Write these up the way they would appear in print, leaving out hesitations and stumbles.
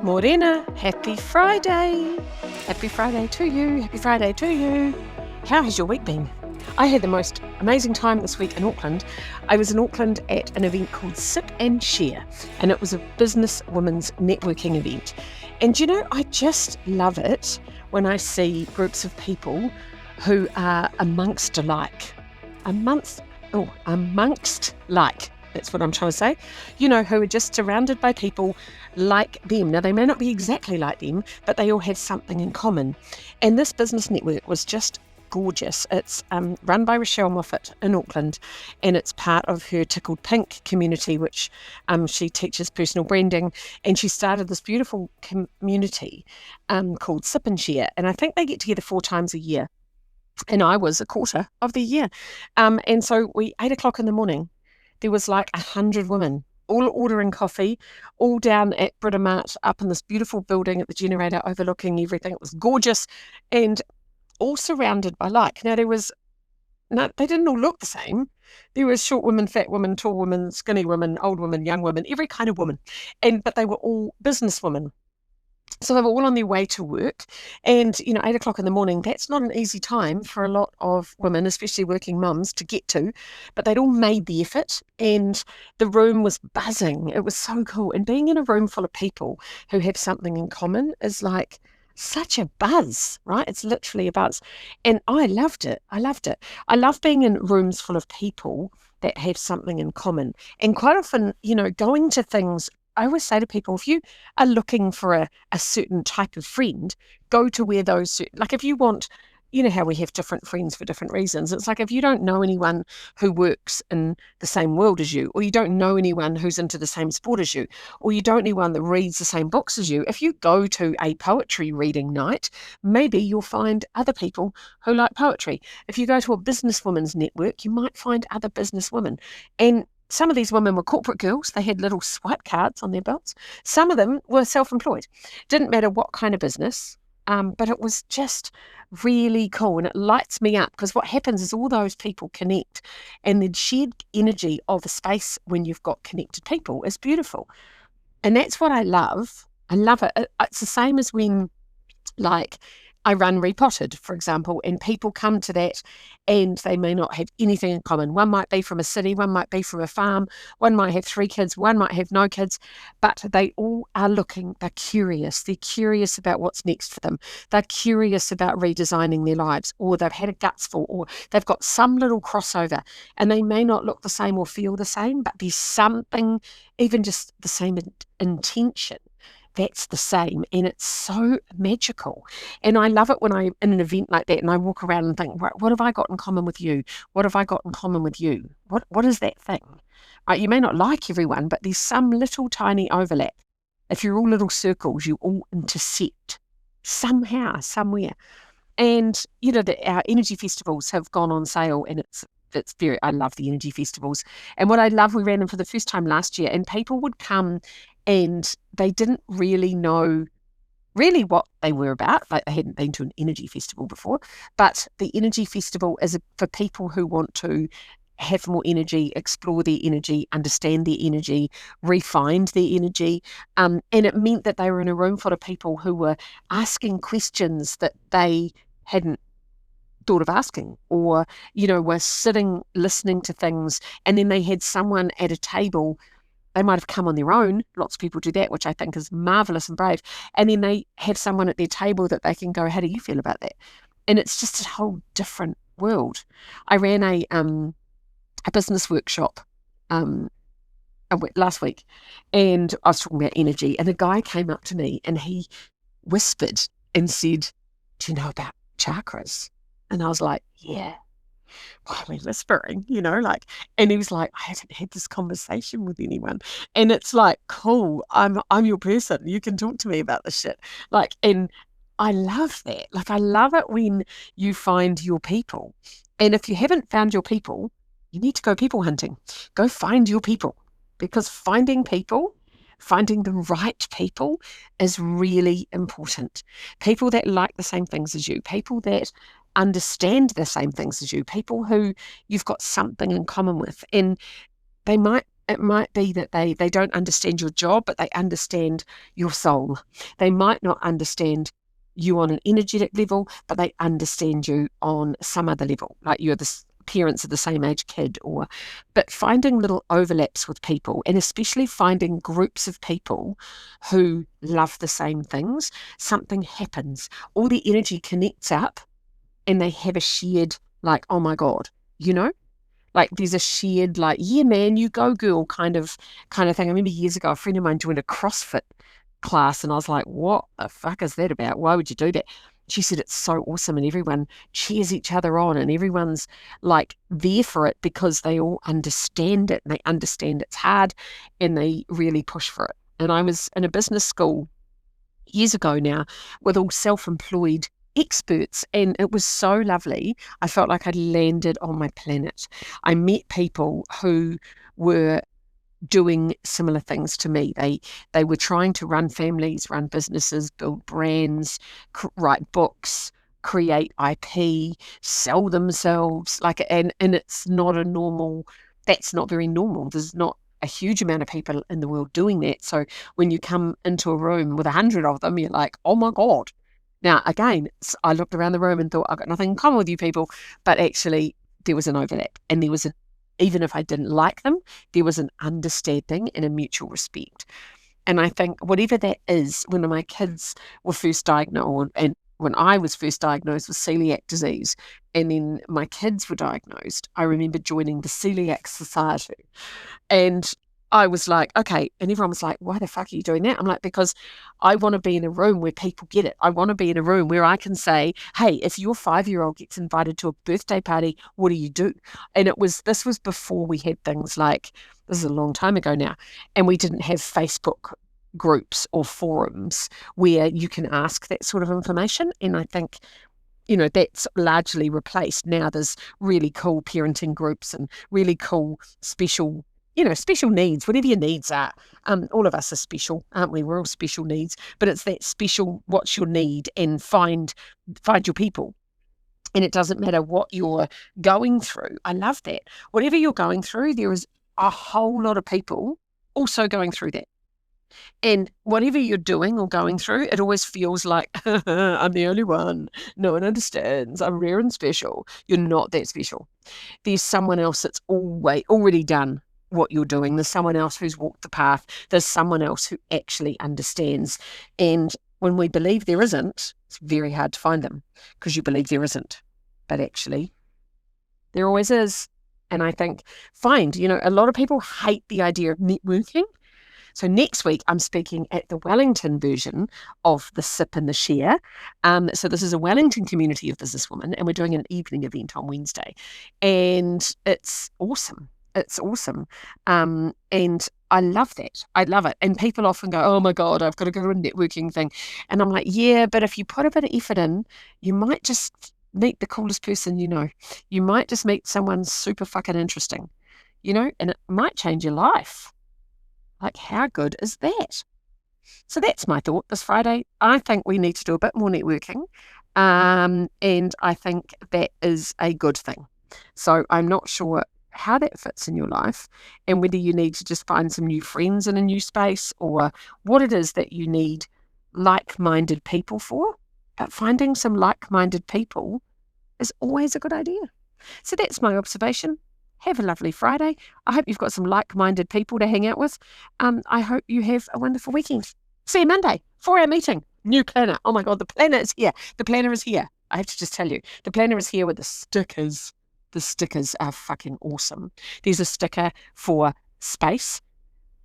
Morena, happy Friday. Happy Friday to you. Happy Friday to you. How has your week been? I had the most amazing time this week in Auckland. I was in Auckland at an event called Sip and Share, and it was a business women's networking event. And I just love it when I see groups of people who are amongst alike. Amongst like. That's what I'm trying to say. Who are just surrounded by people like them. Now, they may not be exactly like them, but they all have something in common. And this business network was just gorgeous. It's run by Rochelle Moffat in Auckland, and it's part of her Tickled Pink community, which she teaches personal branding. And she started this beautiful community called Sip and Share. And I think they get together 4 times a year. And I was a quarter of the year. And so 8 o'clock in the morning, there was like 100 women all ordering coffee, all down at Britomart up in this beautiful building at the Generator overlooking everything. It was gorgeous and all surrounded by like. Now, they didn't all look the same. There was short women, fat women, tall women, skinny women, old women, young women, every kind of woman. But they were all business women. So they were all on their way to work, and 8 o'clock in the morning, that's not an easy time for a lot of women, especially working mums, to get to, but they'd all made the effort, and the room was buzzing. It was so cool. And being in a room full of people who have something in common is like such a buzz, right? It's literally a buzz. And I loved it. I love being in rooms full of people that have something in common. And quite often, going to things, I always say to people, if you are looking for a certain type of friend, go to where those, like if you want, how we have different friends for different reasons. It's like if you don't know anyone who works in the same world as you, or you don't know anyone who's into the same sport as you, or you don't know anyone that reads the same books as you, if you go to a poetry reading night, maybe you'll find other people who like poetry. If you go to a businesswomen's network, you might find other businesswomen. And some of these women were corporate girls. They had little swipe cards on their belts. Some of them were self-employed. Didn't matter what kind of business, but it was just really cool. And it lights me up because what happens is all those people connect, and the shared energy of a space when you've got connected people is beautiful. And that's what I love. I love it. It's the same as when, I run Repotted, for example, and people come to that and they may not have anything in common. One might be from a city, one might be from a farm, one might have 3 kids, one might have no kids, but they all are they're curious. They're curious about what's next for them. They're curious about redesigning their lives, or they've had a gutsful, or they've got some little crossover, and they may not look the same or feel the same, but there's something, even just the same intention, that's the same, and it's so magical. And I love it when I'm in an event like that and I walk around and think, right, what have I got in common with you? What have I got in common with you? What is that thing? Right, you may not like everyone, but there's some little tiny overlap. If you're all little circles, you all intersect somehow, somewhere. And our energy festivals have gone on sale, and I love the energy festivals. And what I love, we ran them for the first time last year, and people would come and they didn't really know what they were about. Like, they hadn't been to an energy festival before, but the energy festival is for people who want to have more energy, explore their energy, understand their energy, refine their energy. And it meant that they were in a room full of people who were asking questions that they hadn't thought of asking, or, were sitting, listening to things, and then they had someone at a table. They might have come on their own. Lots of people do that, which I think is marvelous and brave. And then they have someone at their table that they can go, how do you feel about that? And it's just a whole different world. I ran a business workshop last week, and I was talking about energy, and a guy came up to me and he whispered and said, do you know about chakras? And I was like, yeah. Why are we whispering, and he was like, I haven't had this conversation with anyone. And it's like, cool, I'm your person. You can talk to me about this shit. And I love that. I love it when you find your people. And if you haven't found your people, you need to go people hunting. Go find your people, because finding the right people is really important. People that like the same things as you, people that understand the same things as you, people who you've got something in common with. And they might It might be that they don't understand your job, but they understand your soul. They might not understand you on an energetic level, but they understand you on some other level, like you're the parents of the same age kid, but finding little overlaps with people, and especially finding groups of people who love the same things, something happens. All the energy connects up and they have a shared, like, oh my God, you know? Like there's a shared, like, yeah, man, you go girl kind of thing. I remember years ago, a friend of mine joined a CrossFit class and I was like, what the fuck is that about? Why would you do that? She said it's so awesome and everyone cheers each other on and everyone's like there for it because they all understand it and they understand it's hard and they really push for it. And I was in a business school years ago now with all self-employed experts, and it was so lovely. I felt like I'd landed on my planet. I met people who were doing similar things to me. They were trying to run families, run businesses, build brands, write books, create IP, sell themselves. And it's not a normal. That's not very normal. There's not a huge amount of people in the world doing that. So when you come into a room with 100 of them, you're like, oh my God. Now, again, I looked around the room and thought, I've got nothing in common with you people, but actually there was an overlap and there was even if I didn't like them, there was an understanding and a mutual respect. And I think whatever that is, when my kids were first diagnosed, and when I was first diagnosed with celiac disease, and then my kids were diagnosed, I remember joining the Celiac Society. And I was like, okay. And everyone was like, why the fuck are you doing that? I'm like, because I want to be in a room where people get it. I want to be in a room where I can say, hey, if your 5-year-old gets invited to a birthday party, what do you do? And this was before we had things like, this is a long time ago now, and we didn't have Facebook groups or forums where you can ask that sort of information. And I think, that's largely replaced. Now there's really cool parenting groups and really cool special needs, whatever your needs are. All of us are special, aren't we? We're all special needs, but it's that special, what's your need, and find your people. And it doesn't matter what you're going through. I love that. Whatever you're going through, there is a whole lot of people also going through that. And whatever you're doing or going through, it always feels like, I'm the only one. No one understands. I'm rare and special. You're not that special. There's someone else that's already done what you're doing. There's someone else who's walked the path. There's someone else who actually understands. And when we believe there isn't, it's very hard to find them because you believe there isn't. But actually, there always is. And I think, a lot of people hate the idea of networking. So next week, I'm speaking at the Wellington version of the Sip and the Share. So this is a Wellington community of businesswomen, and we're doing an evening event on Wednesday. And it's awesome. It's awesome. And I love that. I love it. And people often go, oh my God, I've got to go to a networking thing. And I'm like, yeah, but if you put a bit of effort in, you might just meet the coolest person you know. You might just meet someone super fucking interesting, and it might change your life. Like, how good is that? So that's my thought this Friday. I think we need to do a bit more networking. And I think that is a good thing. So I'm not sure how that fits in your life and whether you need to just find some new friends in a new space or what it is that you need like-minded people for. But finding some like-minded people is always a good idea. So that's my observation. Have a lovely Friday. I hope you've got some like-minded people to hang out with. I hope you have a wonderful weekend. See you Monday, 4-hour meeting. New planner. Oh my God, the planner is here. The planner is here. I have to just tell you, the planner is here with the stickers. The stickers are fucking awesome. There's a sticker for space.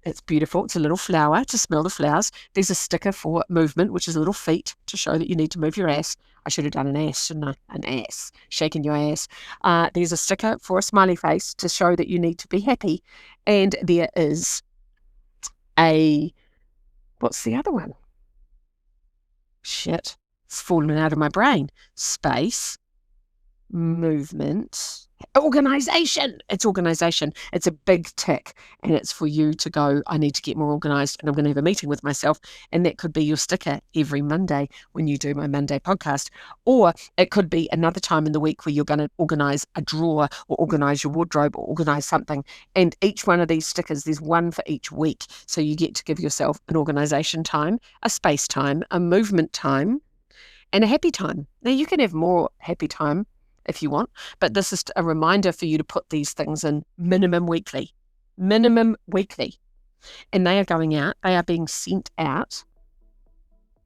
It's beautiful. It's a little flower to smell the flowers. There's a sticker for movement, which is little feet to show that you need to move your ass. I should have done an ass, shouldn't I? An ass. Shaking your ass. There's a sticker for a smiley face to show that you need to be happy. And there is what's the other one? Shit. It's fallen out of my brain. Space, movement, organisation. It's organisation. It's a big tick, and it's for you to go, I need to get more organised, and I'm going to have a meeting with myself. And that could be your sticker every Monday when you do my Monday podcast. Or it could be another time in the week where you're going to organise a drawer or organise your wardrobe or organise something. And each one of these stickers, there's one for each week. So you get to give yourself an organisation time, a space time, a movement time, and a happy time. Now, you can have more happy time if you want, but this is a reminder for you to put these things in minimum weekly, and they are going out, they are being sent out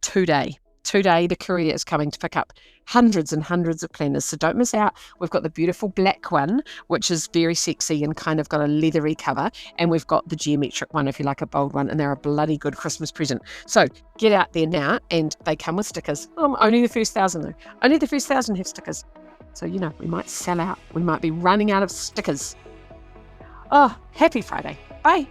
today. The courier is coming to pick up hundreds and hundreds of planners, so don't miss out. We've got the beautiful black one, which is very sexy and kind of got a leathery cover, and we've got the geometric one if you like a bold one, and they're a bloody good Christmas present. So get out there now, and they come with stickers. Only the first 1,000 though. Only the first 1,000 have stickers. So, we might sell out. We might be running out of stickers. Oh, happy Friday. Bye.